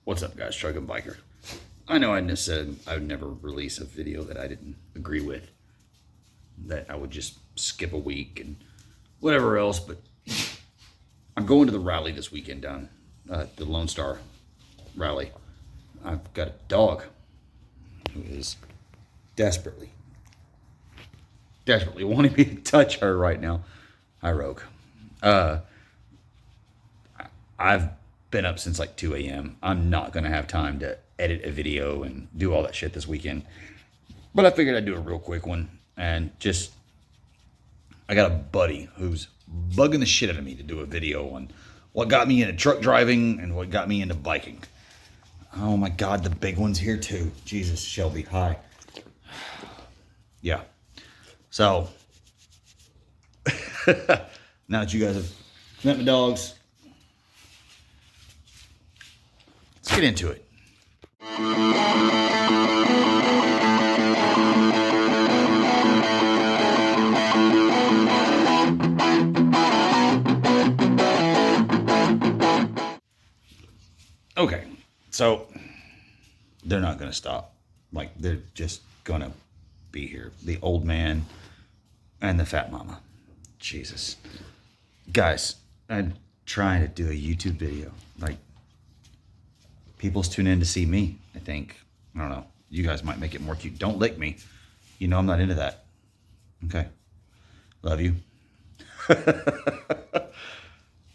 What's up, guys? Truckin Biker. I know I just said I would never release a video that I didn't agree with, that I would just skip a week and whatever else, but I'm going to the rally this weekend down the Lone Star rally. I've got a dog who is desperately wanting me to touch her right now. Hi, Rogue. I've been up since like 2 a.m. I'm not going to have time to edit a video and do all that shit this weekend. But I figured I'd do a real quick one. And I got a buddy who's bugging the shit out of me to do a video on what got me into truck driving and what got me into biking. Oh my God, the big one's here too. Jesus, Shelby, hi. Yeah. So, now that you guys have met my dogs, let's get into it. Okay, so they're not going to stop. Like, they're just going to be here. The old man and the fat mama. Jesus. Guys, I'm trying to do a YouTube video. Like, people's tune in to see me, I think. I don't know. You guys might make it more cute. Don't lick me. You know I'm not into that. Okay. Love you.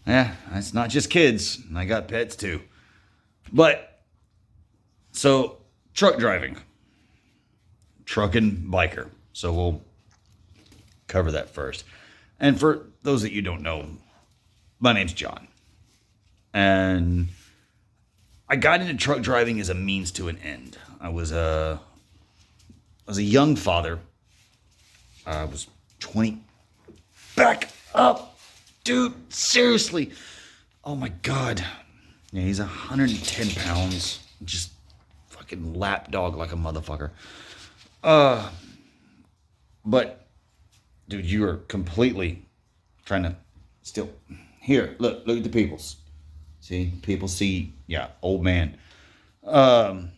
Yeah, it's not just kids. I got pets too. But, so, truck driving. Truckin Biker. So we'll cover that first. And for those that you don't know, my name's John. And I got into truck driving as a means to an end. I was a young father. I was 20. Back up, dude. Seriously. Oh my God. Yeah, he's 110 pounds. Just fucking lap dog like a motherfucker. But, dude, you are completely trying to still. Here, look at the peoples. See, people see, yeah, old man. God,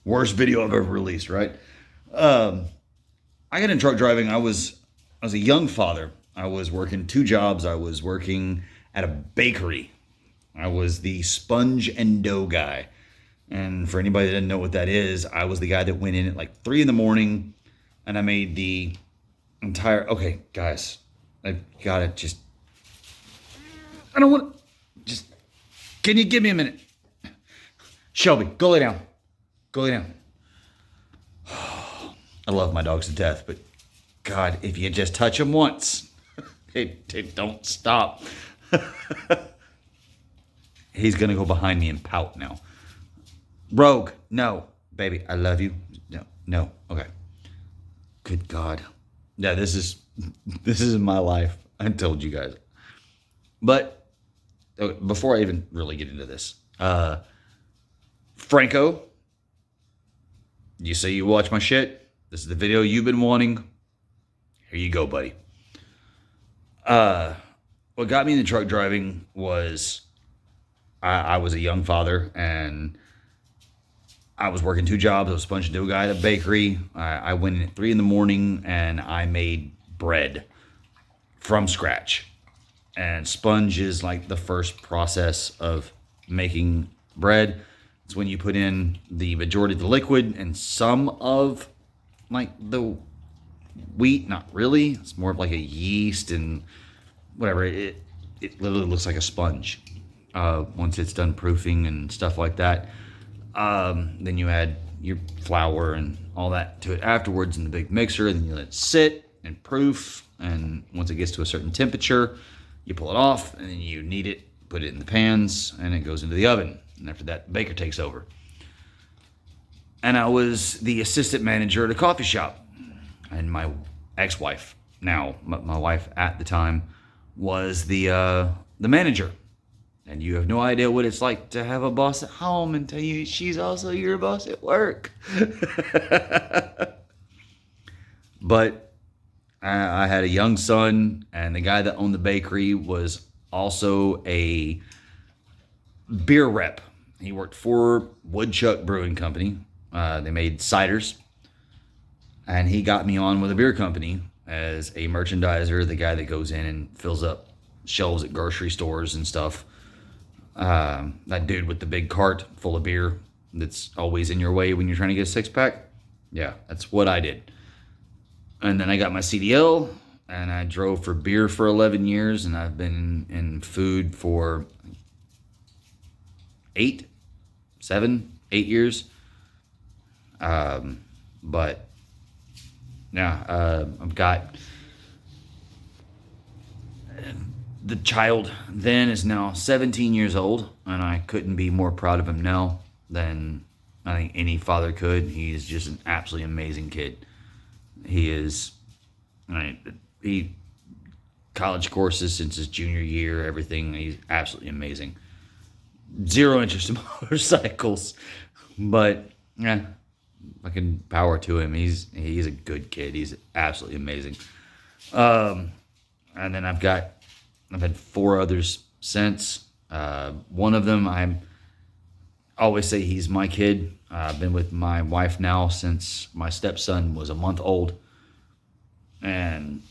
worst video I've ever released, right? I got in truck driving. I was a young father. I was working 2 jobs. I was working at a bakery. I was the sponge and dough guy. And for anybody that doesn't know what that is, I was the guy that went in at like 3 a.m. and I made the entire. Okay, guys, I gotta just. I don't want. Just. Can you give me a minute? Shelby, go lay down. Go lay down. I love my dogs to death, but God, if you just touch them once, they don't stop. He's gonna go behind me and pout now. Rogue, no, baby, I love you. No, okay. Good God, yeah, this is my life. I told you guys, but okay, before I even really get into this, Franco, you say you watch my shit. This is the video you've been wanting. Here you go, buddy. What got me into truck driving was I was a young father and I was working 2 jobs. I was a sponge and dough guy at a bakery. I went in at 3 a.m. and I made bread from scratch. And sponge is like the first process of making bread. It's when you put in the majority of the liquid and some of like the wheat. Not really. It's more of like a yeast and whatever. It literally looks like a sponge once it's done proofing and stuff like that. Then you add your flour and all that to it afterwards in the big mixer, and then you let it sit and proof. And once it gets to a certain temperature, you pull it off, and then you knead it, put it in the pans, and it goes into the oven. And after that, the baker takes over. And I was the assistant manager at a coffee shop. And my ex-wife, now my wife at the time, was the manager. And you have no idea what it's like to have a boss at home and tell you she's also your boss at work. But I had a young son, and the guy that owned the bakery was also a beer rep. He worked for Woodchuck Brewing Company. They made ciders, and he got me on with a beer company as a merchandiser, the guy that goes in and fills up shelves at grocery stores and stuff. That dude with the big cart full of beer that's always in your way when you're trying to get a six pack. Yeah, that's what I did. And then I got my CDL, and I drove for beer for 11 years, and I've been in food for 8 years. But yeah, I've got the child then is now 17 years old, and I couldn't be more proud of him now than I think any father could. He's just an absolutely amazing kid. He is, he college courses since his junior year, everything. He's absolutely amazing. Zero interest in motorcycles, but yeah, fucking power to him. He's a good kid. He's absolutely amazing. And then I've had 4 others since. One of them, I always say he's my kid. I've been with my wife now since my stepson was a month old, and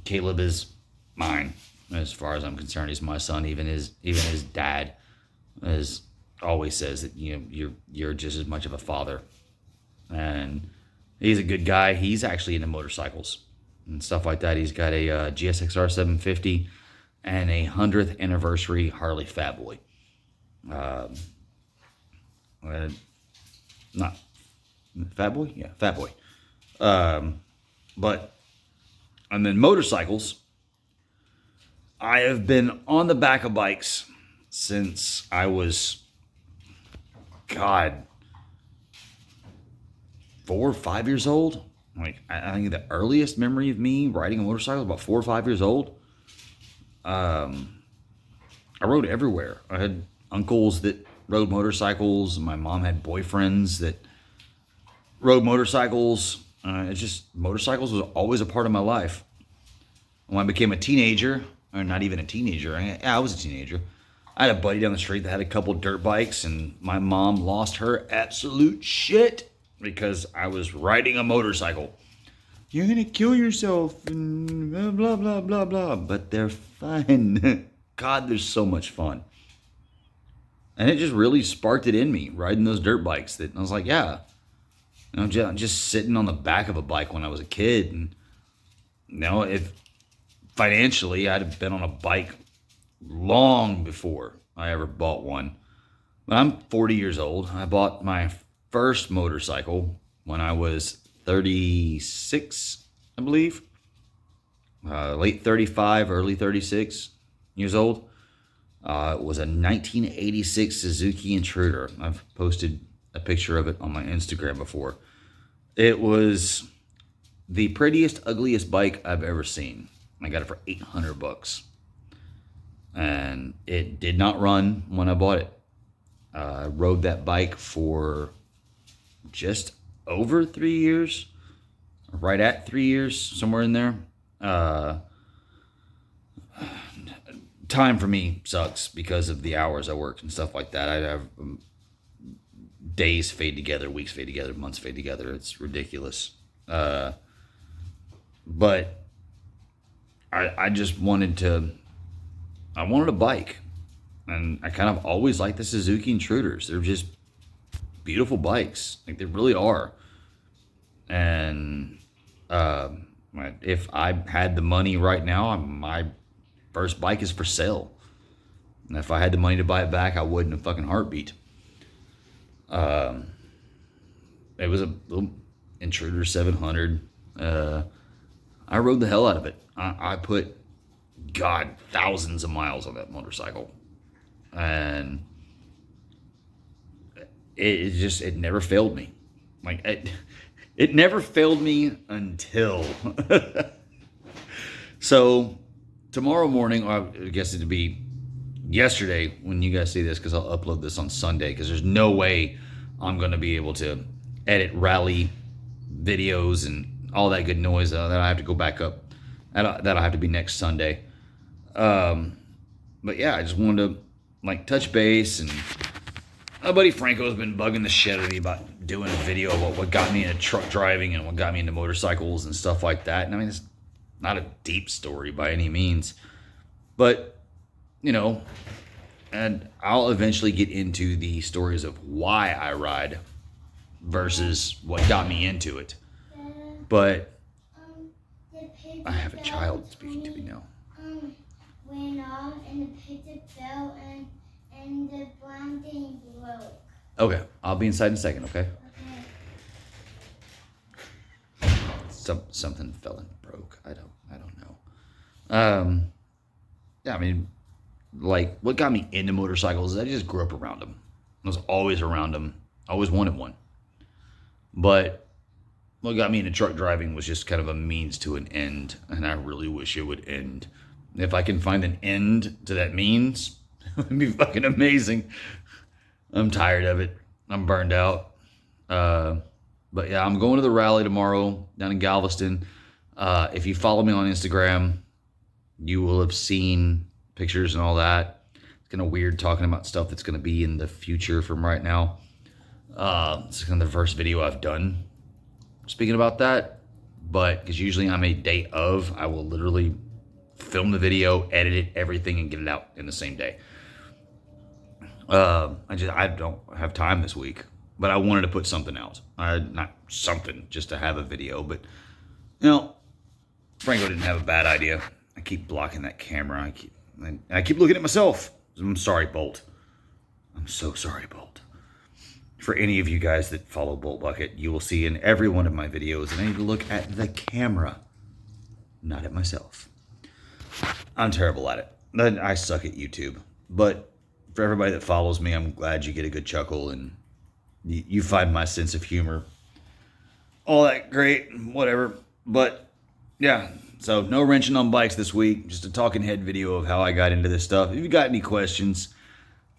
Caleb is mine as far as I'm concerned. He's my son. Even his dad always says that you're just as much of a father, and he's a good guy. He's actually into motorcycles and stuff like that. He's got a GSXR 750 and a 100th anniversary Harley Fat Boy. Not Fat Boy? Yeah, Fat Boy. But, and then motorcycles. I have been on the back of bikes since I was, 4 or 5 years old. Like, I think the earliest memory of me riding a motorcycle was about 4 or 5 years old. I rode everywhere. I had uncles that rode motorcycles. My mom had boyfriends that rode motorcycles. Motorcycles was always a part of my life. When I became a teenager, or not even a teenager, I was a teenager. I had a buddy down the street that had a couple dirt bikes, and my mom lost her absolute shit because I was riding a motorcycle. You're gonna kill yourself and blah blah blah blah blah. But they're fun. God, they're so much fun. And it just really sparked it in me, riding those dirt bikes. That I was like, yeah, just sitting on the back of a bike when I was a kid, and if financially I'd have been on a bike long before I ever bought one. But I'm 40 years old. I bought my first motorcycle when I was 36, I believe. Late 35, early 36 years old. It was a 1986 Suzuki Intruder. I've posted a picture of it on my Instagram before. It was the prettiest, ugliest bike I've ever seen. I got it for $800. And it did not run when I bought it. I rode that bike for just over 3 years. Right at 3 years, somewhere in there. Time for me sucks because of the hours I work and stuff like that. I have days fade together, weeks fade together, months fade together. It's ridiculous. But I just wanted a bike. And I kind of always liked the Suzuki Intruders. They're just beautiful bikes. Like, they really are. And if I had the money right now, my first bike is for sale. And if I had the money to buy it back, I would in a fucking heartbeat. It was a little Intruder 700. I rode the hell out of it. I put, thousands of miles on that motorcycle. And it never failed me. Like, it never failed me until. So, tomorrow morning, I guess it'd be yesterday when you guys see this, because I'll upload this on Sunday, because there's no way I'm going to be able to edit rally videos and all that good noise that I have to go back up. That'll have to be next Sunday. But yeah, I just wanted to like touch base, and my buddy Franco's been bugging the shit out of me about doing a video about what got me into truck driving and what got me into motorcycles and stuff like that. And I mean, it's not a deep story by any means, but you know, and I'll eventually get into the stories of why I ride versus what got me into it. But I have a child speaking to me now. Went off and the picture fell and the brown thing broke. Okay, I'll be inside in a second, okay? Okay. Something fell and broke. I don't know. Yeah, I mean, like, what got me into motorcycles is I just grew up around them. I was always around them. I always wanted one. But what got me into truck driving was just kind of a means to an end, and I really wish it would end. If I can find an end to that means, it would be fucking amazing. I'm tired of it. I'm burned out. But yeah, I'm going to the rally tomorrow down in Galveston. If you follow me on Instagram, you will have seen pictures and all that. It's kind of weird talking about stuff that's going to be in the future from right now. It's kind of the first video I've done speaking about that. But because usually I'm a day of, I will literally film the video, edit it, everything, and get it out in the same day. I don't have time this week, but I wanted to put something out. Not something, just to have a video, but you know, Franco didn't have a bad idea. I keep blocking that camera. I keep looking at myself. I'm sorry, Bolt. I'm so sorry, Bolt. For any of you guys that follow Bolt Bucket, you will see in every one of my videos that I need to look at the camera, not at myself. I'm terrible at it. I suck at YouTube. But for everybody that follows me, I'm glad you get a good chuckle and you find my sense of humor. All that great, whatever. But yeah, so no wrenching on bikes this week. Just a talking head video of how I got into this stuff. If you got any questions,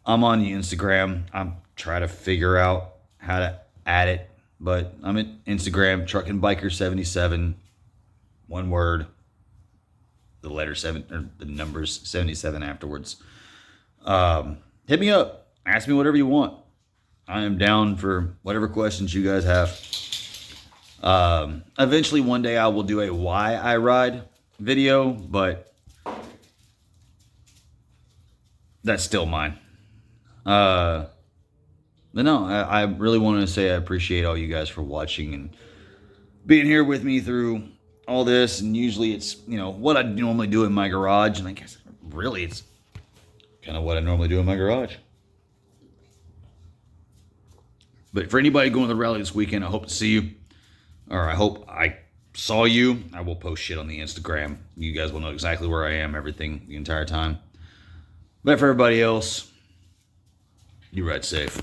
I'm on the Instagram. I'm trying to figure out how to add it. But I'm at Instagram, Truckin Biker 77. One word. The letter 7 or the numbers 77 afterwards. Hit me up. Ask me whatever you want. I am down for whatever questions you guys have. Eventually one day I will do a why I ride video, but that's still mine. But no, I really want to say I appreciate all you guys for watching and being here with me through all this. And usually it's, you know, what I normally do in my garage, and I guess really it's kind of what I normally do in my garage. But for anybody going to the rally this weekend, I hope to see you, or I hope I saw you. I will post shit on the Instagram. You guys will know exactly where I am, everything, the entire time. But for everybody else, you ride safe.